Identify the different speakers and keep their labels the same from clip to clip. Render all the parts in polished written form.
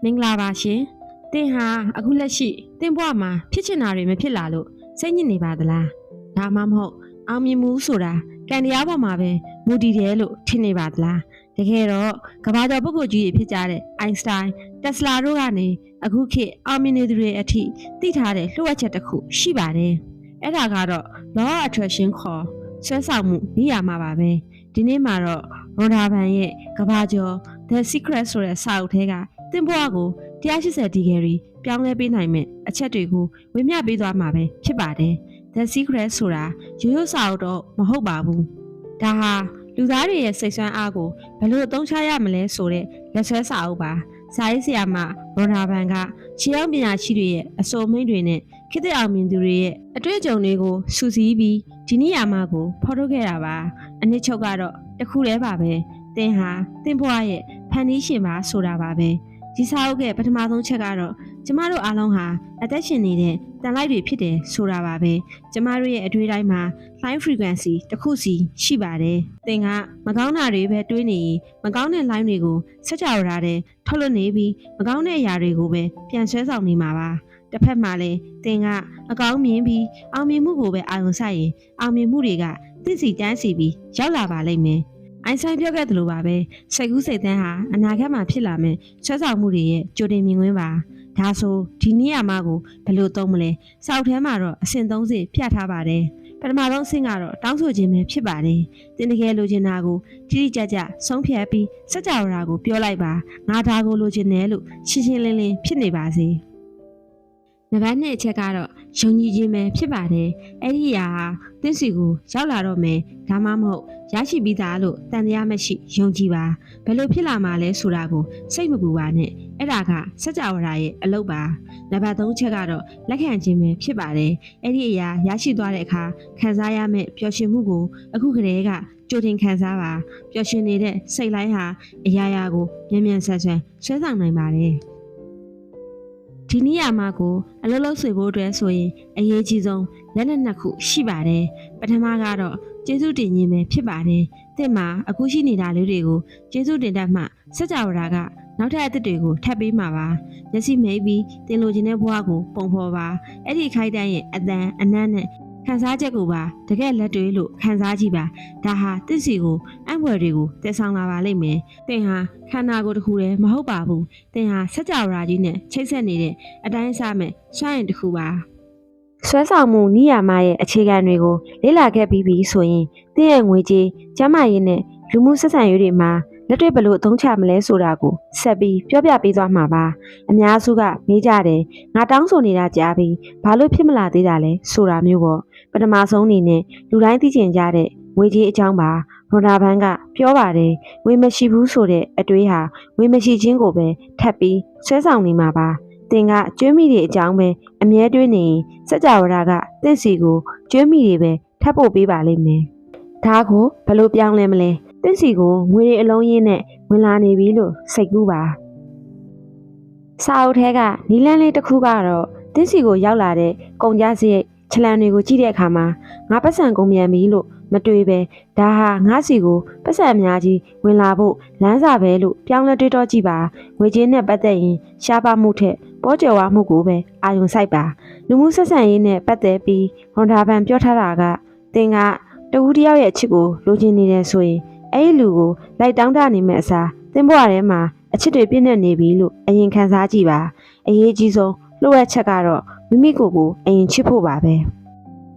Speaker 1: မင်္ဂလာပါရှင်။သင်ဟာအခုလက်ရှိသင်ဘဝမှာဖြစ်ချင်တာတွေမဖြစ်လာလို့စိတ်ညစ်နေပါသလား။ဒါမှမဟုတ်အောင်မြင်မှုဆိုတာကံတရားပေါ်မှာပဲမူတည်တယ်လို့ထင်နေပါသလား။တကယ်တော့ကမ္ဘာကျော်ပုဂ္ဂိုလ်ကြီးတွေဖြစ်ကြတဲ့အိုင်စတိုင်း၊တက်စလာတို့ကနေအခုခေတ်အောင်မြင်နေသူတွေအထိသိထားတဲ့လှုပ်ဝက်ချက်တစ်ခုရှိပါတယ်။အဲ့ဒါကတော့ Law of Attraction ခေါ်ဆွဲဆောင်မှုနည်းရာမှာပါပဲ။ဒီနေ့မှာတော့ရိုဒါဘန်ရဲ့ကမ္ဘာကျော် The Secret ဆိုတဲ့စာအုပ်ထဲကသင်ဘဝကို180ဒီဂရီပြောင်းလဲပေးနိုင်မဲ့အချက်တွေကိုဝေမျှပေးသွားမှာပဲဖြစ်ပါတယ်။ The Secret ဆိုတာရိုးရိုးစာအုပ်တော့မဟုတ်ပါဘူး။ဒါဟာလူသားတွေရဲ့စိတ်ဆွမ်းအားကိုဘယ်လိုအသုံးချရမလဲဆိုတဲ့လက်ဆွဲစာအုပ်ပါ။စာရေးဆရာမရိုနာဘန်ကခြေအောင်ပညာရှိတွေရဲ့အဆိုမိန့်တွေနဲ့ခေတ်သစ်အောင်မြင်သူတွေရဲ့အတွေ့အကြုံတွေကိုစုစည်းပြီးဒီနေရာမှာကိုဖော်ထုတ်ခဲ့တာပါ။အနှစ်ချုပ်ကတော့တခုတည်းပါပဲ။သင်ဟာသင်ဘဝရဲ့ဖန်တီးရှင်ပါဆိုတာပါပဲ။ဒီစာအုပ်ရဲ့ပထမဆုံးချက်ကတော့ကျမတို့အားလုံးဟာအသက်ရှင်နေတဲ့တန်လိုက်တွေဖြစ်တယ်ဆိုတာပါပဲကျမတို့ရဲ့အတွေ့အတိုင်းမှာ line frequency တစ်ခုစီရှိပါတယ်သင်ကမကောင်းတာတွေပဲတွေးနေရင်မကောင်းတဲ့ line တွေကိုစက်ကြဝဠာတဲ့ထုတ်လွှတ်နေပြီးမကောင်းတဲ့အရာတွေကိုပဲပြန်ဆွဲဆောင်နေမှာပါတစ်ဖက်မှာလည်းသင်ကအကောင်းမြင်ပြီးအောင်မြင်မှုကိုပဲအာရုံစိုက်ရင်အောင်မြင်မှုတွေကသိစီတန်းစီပြီးရောက်လာပါလိမ့်မယ်အိုင်ဆိုင်ပြောခဲ့သလိုပါပဲစိတ်ကူးစိတ်သန်းဟာအနာဂတ်မှာဖြစ်လာမယ့်ဆွဲဆောင်မှုတွေရဲ့ကြိုတင်မြင်ကွင်းပါဒါဆိုဒီနေရာမှာကိုဘယ်လိုသုံးမလဲစောက်ထဲမှာတော့အဆင့်30ပြထားပါတယ်ပထမဆုံးအဆင့်ကတော့တောင်းဆိုခြင်းပဲဖြစ်ပါတယ်တင်တကယ်လိုချင်တာကိုတိတိကျကျဆုံးဖြတ်ပြီးစัจ java ရာကိုပြောလိုက်ပါငါဒါကိုလိုချင်တယ်လို့ရှင်းရှင်းလင်းလင်းဖြစ်နေပါစေနံပါတ်2အချက်ကတော့ယုံကြည်ခြင်းပဲဖြစ်ပါတယ်အဲ့ဒီအရာဟာသင်စီကိုရောက်လာတော့မယ်ဒါမှမဟုတ်ရရှိပြီးသားလို့တန်တရားမရှိယုံကြည်ပါဘယ်လိုဖြစ်လာမှာလဲဆိုတာကိုစိတ်မပူပါနဲ့အဲ့ဒါကစัจ java ရာရဲ့အလုပ်ပါနံပါတ်3ချက်ကတော့လက်ခံခြင်းပဲဖြစ်ပါတယ်အဲ့ဒီအရာရရှိသွားတဲ့အခါခံစားရမယ့်ပျော်ရွှင်မှုကိုအခုကတည်းကကြိုတင်ခံစားပါပျော်ရွှင်နေတဲ့စိတ်လိုက်ဟာအရာရာကိုမြန်မြန်ဆန်ဆန်ဆွဲဆောင်နိုင်ပါတယ်ဒီနေရာမှာကိုအလုံးလုံးဆွေဖို့အတွက်ဆိုရင်အရေးကြီးဆုံးလက်နက်နှစ်ခုရှိပါတယ်ပထမကတော့ကျေးဇူးတင်ခြင်းပဲဖြစ်ပါတယ်သင်မှာအခုရှိနေတာလေးတွေကိုကျေးဇူးတင်တတ်မှစัจ java ရာကနောက်ထပ်အသစ်တွေကိုထပ်ပေးမှာပါမျက်စိမိတ်ပြီးတင်လိုချင်တဲ့ဘဝကိုပုံဖော်ပါအဲ့ဒီခိုက်တန်းရဲ့အတန်အနတ်နဲ့ခံစားချက်ကိုပါတကယ်လက်တွေ့လို့ခံစားကြည့်ပါဒါဟာသစ်စီကိုအံ့ဖွယ်တွေကိုတည်ဆောင်လာပါလိမ့်မယ်သင်ဟာခန္ဓာကိုယ်တစ်ခုတည်းမဟုတ်ပါဘူးသင်ဟာစัจ java ရာကြီးနဲ့ချိတ်ဆက်နေတဲ့အတိုင်းအစမဲ့စွမ်းရည်တစ်ခုပါဆွဲဆောင်မှုနိယာမရဲ့အခြေခံတွေကိုလေ့လာခဲ့ပြီးပြီဆိုရင်သင်ရဲ့ငွေကြေးကျန်းမာရေးနဲ့လူမှုဆက်ဆံရေးတွေမှာလက်တွေ့ဘလို့အသုံးချမလဲဆိုတာကိုဆက်ပြီးပြောပြပေးသွားမှာပါအများစုကမေးကြတယ်ငါတောင်းဆိုနေတာကြားပြီးဘာလို့ဖြစ်မလာသေးတာလဲဆိုတာမျိုးပေါ့ပထမဆုံးအနေနဲ့လူတိုင်းသိကျင်ကြတဲ့ငွေကြေးအကြောင်းပါရိုနာဘန်ကပြောပါတယ်ငွေမရှိဘူးဆိုတဲ့အတွေးဟာငွေမရှိခြင်းကိုပဲထပ်ပြီးဆွဲဆောင်နေမှာပါသင်ကကျွေးမိတွေအကြောင်းပဲအမြဲတွေးနေရင်စัจ java ရာကသင်စီကိုကျွေးမိတွေပဲထပ်ပို့ပေးပါလိမ့်မယ်ဒါကိုဘယ်လိုပြောင်းလဲမလဲသင်စီကိုငွေတွေအလုံးရင်းနဲ့ဝင်လာနေပြီလို့စိတ်ကူးပါစာအုပ်ထဲကနီလန်းလေးတစ်ခုကတော့သင်စီကိုရောက်လာတဲ့ကုန်ကြစရိတ်ချလန်တွေကိုကြည့်တဲ့အခါမှာငါပတ်စံကုန်မြန်ပြီလို့မတွေးပဲဒါဟာငါစီကိုပတ်စံအများကြီးဝင်လာဖို့လမ်းစာပဲလို့ပြောင်းလဲတွေးတော့ကြည့်ပါငွေကြေးနဲ့ပတ်သက်ရင်ရှားပါမှုထက်ပေါ်ကျော်ဝမှုကိုပဲအာရုံစိုက်ပါလူမှုဆက်ဆံရေးနဲ့ပတ်သက်ပြီးဟွန်ဒါဘန်ပြောထားတာကသင်ကတဦးတယောက်ရဲ့အချစ်ကိုလိုချင်နေတယ်ဆိုရင်အဲ့ဒီလူကိုလိုက်တောင်းတနေမဲ့အစားသင်ဘဝထဲမှာအချစ်တွေပြည့်နေနေပြီလို့အရင်ခံစားကြည့်ပါအရေးကြီးဆုံးလှုပ်ဝက်ချက်ကတော့မိမိကိုယ်ကိုအရင်ချစ်ဖို့ပါပဲ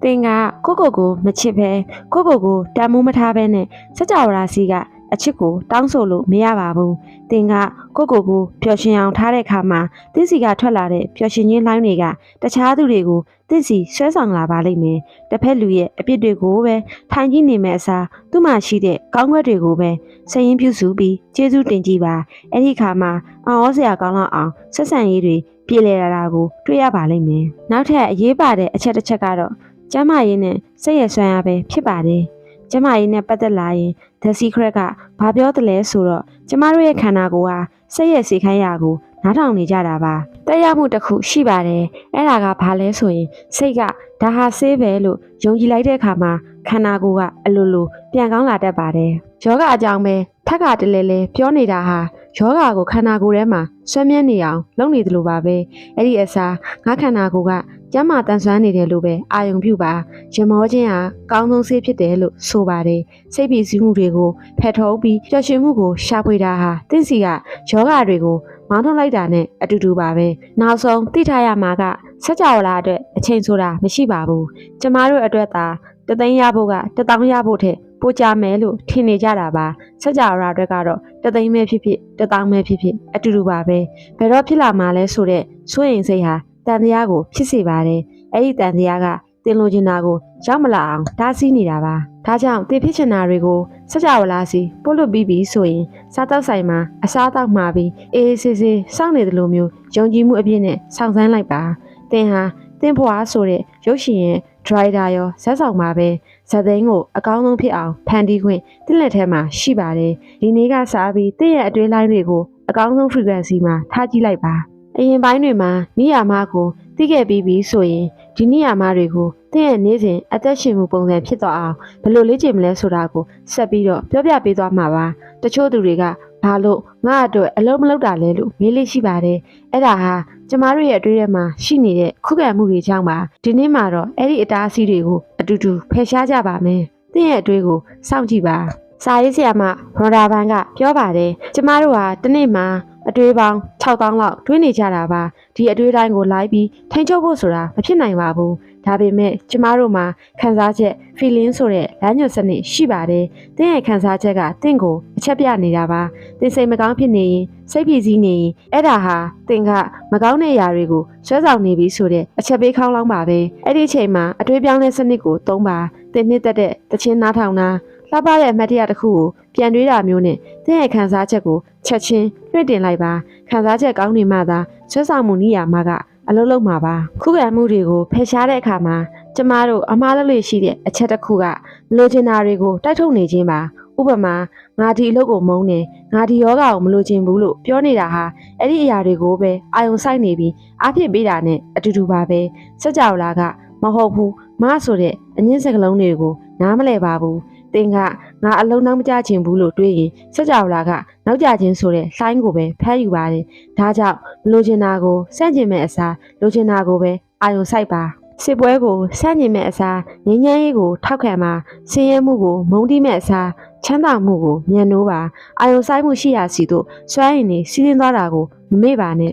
Speaker 1: သင်ကကိုမချစ်ပဲကိုတန်မိုးမထားပဲနဲ့စัจ java ရာစီကအချစ်ကိုတောင်းဆိုလို့မရပါဘူးသင်ကကိုပျော်ရွှင်အောင်ထားတဲ့အခါမှာသင်စီကထွက်လာတဲ့ပျော်ရွှင်ခြင်းလိုင်းတွေကတခြားသူတွေကိုသင်စီဆွဲဆောင်လာပါလိမ့်မယ်တစ်ဖက်လူရဲ့အပြစ်တွေကိုပဲထိုင်ကြည့်နေမဲ့အစားသူ့မှာရှိတဲ့ကောင်းကွက်တွေကိုပဲစရင်ပြုစုပြီးကျေးဇူးတင်ကြည့်ပါအဲ့ဒီအခါမှာအော်ဩစရာကောင်းလောက်အောင်ဆက်ဆံရေးတွေပြေလည်လာတာကိုတွေ့ရပါလိမ့်မယ်နောက်ထပ်အရေးပါတဲ့အချက်တစ်ချက်ကတော့ကျန်းမာရေးနဲ့စိတ်ရဆွမ်းအားပဲဖြစ်ပါတယ်ကျမကြီးနဲ့ပတ်သက်လာရင် The Secret ကဘာပြောတယ်လဲဆိုတော့ကျမတို့ရဲ့ခန္ဓာကိုယ်ဟာစိတ်ရဲ့စေခိုင်းရာကိုနားထောင်နေကြတာပါတက်ရောက်မှုတစ်ခုရှိပါတယ်အဲ့ဒါကဘာလဲဆိုရင်စိတ်ကဒါဟာဆေးပဲလို့ယုံကြည်လိုက်တဲ့အခါမှာခန္ဓာကိုယ်ကအလိုလိုပြန်ကောင်းလာတတ်ပါတယ်ယောဂအကြောင်းပဲဖ ကတလဲလဲပြောနေတာဟာယောဂါကိုခန္ဓာကိုယ်ထဲမှာဆွဲမြဲနေအောင်လုပ်နေတယ်လို့ပါပဲအဲ့ဒီအစားငါခန္ဓာကိုယ်ကကျမ်းမာတန်ဆွမ်းနေတယ်လို့ပဲအာယုံပြုပါရမောခြင်းဟာကောင်းဆုံးဆေးဖြစ်တယ်လို့ဆိုပါတယ်စိတ်ပီစီမှုတွေကိုဖယ်ထုတ်ပြီးပျော်ရွှင်မှုကိုရှာဖွေတာဟာတင့်စီကယောဂါတွေကိုမောင်းထုတ်လိုက်တာနဲ့အတူတူပါပဲနောက်ဆုံးသိထားရမှာကစကြဝဠာအတွက်အချိန်ဆိုတာမရှိပါဘူးကျမတို့အတွက်သာတသိန်းရဖို့က1000ရဖို့ထက်ပိုကြမယ်လို့ထင်နေကြတာပါစကြဝဠာအတွက်ကတော့တသိန်းပဲဖြစ်ဖြစ်1000ပဲဖြစ်ဖြစ်အတူတူပါပဲဘယ်တော့ဖြစ်လာမှာလဲဆိုတဲ့စိုးရင်စိတ်ဟာတန်တရားကိုဖြစ်စေပါတယ်အဲ့ဒီတန်တရားကတင်လိုချင်တာကိုရောက်မလာအောင်တားဆီးနေတာပါဒါကြောင့်တင်ဖြစ်ချင်တာတွေကိုစကြဝဠာစီပို့လွတ်ပြီးပြီဆိုရင်စားတောက်ဆိုင်မှာအစားအသောက်မှာပြီးအေးအေးဆေးဆေးစောင့်နေတယ်လို့မျိုးယုံကြည်မှုအပြည့်နဲ့စောင့်ဆိုင်းလိုက်ပါတင်ဟာတင်ဖွာဆိုတဲ့ရုပ်ရှင်ရဲ့ဒရိုက်တာရောဇက်ဆောင်မှာပဲဇက်သိန်းကိုအကောင်းဆုံးဖြစ်အောင်ဖန်တီးခွင့်တလက်ထဲမှာရှိပါတယ်ဒီနေ့ကစားပြီးတင့်ရဲ့အတွင်းလိုင်းတွေကိုအကောင်းဆုံး frequency မှာထားကြည့်လိုက်ပါအရင်ပိုင်းတွေမှာနိယာမကိုသိခဲ့ပြီးပြီဆိုရင်ဒီနိယာမတွေကိုတင့်ရဲ့နေ့စဉ်အသက်ရှင်မှုပုံစံဖြစ်သွားအောင်ဘယ်လိုလေ့ကျင့်မလဲဆိုတာကိုဆက်ပြီးတော့ပြောပြပေးသွားမှာပါတချို့သူတွေကဘာလို့ငါအတွက်အလုံးမလုပ်တာလဲလို့မေးလိရှိပါတယ်အဲ့ဒါဟာကျမတို့ရဲ့အတွေ့အကြုံမှာရှိနေတဲ့ခုခံမှုတွေကြောင့်ပါဒီနေ့မှာတော့အဲ့ဒီအတားအဆီးတွေကိုအတူတူဖယ်ရှားကြပါမယ်တင့်ရဲ့အတွေ့ကိုစောင့်ကြည့်ပါစာရေးဆရာမရော်ဒါဘန်ကပြောပါတယ်ကျမတို့ဟာတစ်နေ့မှာအတွေ့ပေါင်း6000လောက်တွင်းနေကြတာပါဒီအတွေ့တိုင်းကိုလိုက်ပြီးထိန်းချုပ်ဖို့ဆိုတာမဖြစ်နိုင်ပါဘူးဒါပေမဲ့ကျမတို့မှာခံစားချက် feeling ဆိုတဲ့လမ်းညွှန်စနစ်ရှိပါတယ်။တင်းရဲ့ခံစားချက်ကတင့်ကိုအချက်ပြနေတာပါ။တင်းစိတ်မကောင်းဖြစ်နေရင်စိတ်ပြည်စည်းနေရင်အဲ့ဒါဟာတင်းကမကောင်းတဲ့အရာတွေကိုဆွဲဆောင်နေပြီဆိုတဲ့အချက်ပေးခေါင်းလောင်းပါပဲ။အဲ့ဒီအချိန်မှာအတွေးပြောင်းတဲ့စနစ်ကိုသုံးပါ။တင်းနှစ်သက်တဲ့တခြင်းနားထောင်တာလှပတဲ့အမှတ်တရတစ်ခုကိုပြန်တွေးတာမျိုးနဲ့တင်းရဲ့ခံစားချက်ကိုချက်ချင်းလွှင့်တင်လိုက်ပါ။ခံစားချက်ကောင်းနေမှသာဆွဲဆောင်မှုနည်းရာမှာကအလုံးလုံးမှာပါခုခံမှုတွေကိုဖယ်ရှားတဲ့အခါမှာကျမတို့အမှားလုပ်လို့ရှိတဲ့အချက်တစ်ခုကမလိုချင်တာတွေကိုတိုက်ထုတ်နေခြင်းပါဥပမာငါဒီအလုပ်ကိုမုန်းတယ်ငါဒီယောဂကိုမလိုချင်ဘူးလို့ပြောနေတာဟာအဲ့ဒီအရာတွေကိုပဲအာယုံစိုက်နေပြီးအားဖြစ်ပေးတာနဲ့အတူတူပါပဲစကြဝဠာကမဟုတ်ဘူးမဆိုတဲ့အငင်းစကလုံးတွေကိုနားမလဲပါဘူးတင်ကငါအလုံးနောက်မကြချင်ဘူးလို့တွေးရင်စကြဝဠာကနောက်ကြခြင်းဆိုတဲ့လှိုင်းကိုပဲဖမ်းယူပါတယ်ဒါကြောင့်မလိုချင်တာကိုစန့်ကျင်မဲ့အစားလိုချင်တာကိုပဲအာယုံစိုက်ပါစစ်ပွဲကိုစန့်ကျင်မဲ့အစားငြိမ်းချမ်းရေးကိုထောက်ခံပါဆင်းရဲမှုကိုမုန်းတီးမဲ့အစားချမ်းသာမှုကိုမြန်နိုးပါအာယုံစိုက်မှုရှိရာစီတို့စွမ်းရည်နေစီးဆင်းသွားတာကိုမမေ့ပါနဲ့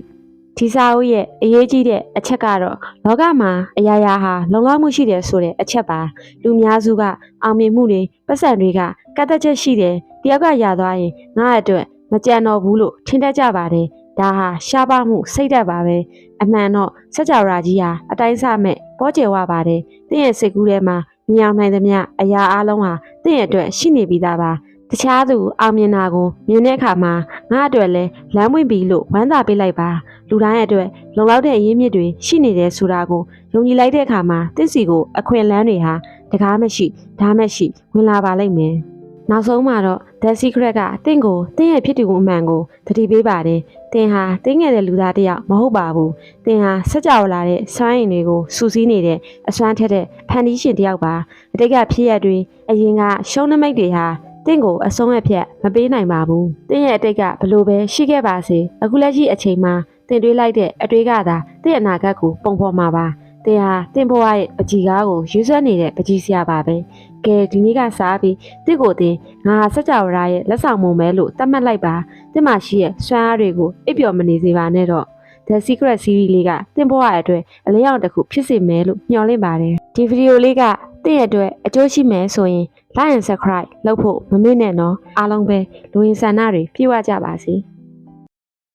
Speaker 1: ဒီစာအုပ်ရဲ့အရေးကြီးတဲ့အချက်ကတော့လောကမှာအရာရာဟာလုံလောက်မှုရှိတယ်ဆိုတဲ့အချက်ပါလူများစုကအောင်မြင်မှုတွေပတ်စံတွေကကတ်သက်ချက်ရှိတယ်တယောက်ကရသွားရင်ငါ့အတွက်မကြံတော့ဘူးလို့ထင်တတ်ကြပါတယ်ဒါဟာရှားပါမှုစိတ်ဓာတ်ပါပဲအမှန်တော့စကြဝဠာကြီးဟာအတိုင်းစမဲ့ပေါ်ကျယ်ဝပါတယ်တင့်ရဲ့စိတ်ကူးထဲမှာမြင်အောင်နိုင်သမျှအရာအလုံးဟာတင့်ရဲ့အတွက်ရှိနေပြီးသားပါတခြားသူအောင်မြင်တာကိုမြင်တဲ့အခါမှာငါအတွက်လဲလမ်းပွင့်ပြီလို့ဝမ်းသာပေးလိုက်ပါလူတိုင်းအတွက်လုံလောက်တဲ့အရင်းမြစ်တွေရှိနေတယ်ဆိုတာကိုယုံကြည်လိုက်တဲ့အခါမှာတင့်စီကိုအခွင့်အလမ်းတွေဟာတကားမရှိဓာတ်မရှိဝင်လာပါလိမ့်မယ်နောက်ဆုံးမှာတော့ The Secret ကတင့်ကိုတင့်ရဲ့ဖြစ်တည်မှုအမှန်ကိုသတိပေးပါတယ်တင်ဟာတင်းငယ်တဲ့လူသားတစ်ယောက်မဟုတ်ပါဘူးတင်ဟာစကြဝဠာတဲ့စွမ်းရည်တွေကိုစူးစီးနေတဲ့အစွမ်းထက်တဲ့ဖန်တီးရှင်တစ်ယောက်ပါအတိတ်ကဖြစ်ရတွေအရင်ကရှုံးနမိတ်တွေဟာတင့်ကိုအဆုံးအဖြတ်မပေးနိုင်ပါဘူးတင်းရဲ့အတိတ်ကဘလို့ပဲရှိခဲ့ပါစေအခုလက်ရှိအချိန်မှာတင်တွေးလိုက်တဲ့အတွေးကသာတင့်အနာဂတ်ကိုပုံဖော်မှာပါတင်ဟာတင့်ဘဝရဲ့ပကြီးကားကိုရွေးဆွဲနေတဲ့ပကြီးစရာပါပဲကဲဒီနေ့ကစားပြီးတင့်ကိုတင်ငါစကြဝဠာရဲ့လက်ဆောင်မှုမဲလို့သတ်မှတ်လိုက်ပါတင့်မှာရှိရဲ့စွမ်းအားတွေကိုအိပ်ပျော်မနေစေပါနဲ့တော့ The Secret Series လေးကတင့်ဘဝရဲ့အတွက်အလျောက်တစ်ခုဖြစ်စေမယ်လို့မျှော်လင့်ပါတယ်ဒီဗီဒီယိုလေးကတင့်ရဲ့အတွက်အကျိုးရှိမယ်ဆိုရင် Like and Subscribe လုပ်ဖို့မမေ့နဲ့နော်အားလုံးပဲလူရင်းဆန္ဒတွေပြည့်ဝကြပါစေ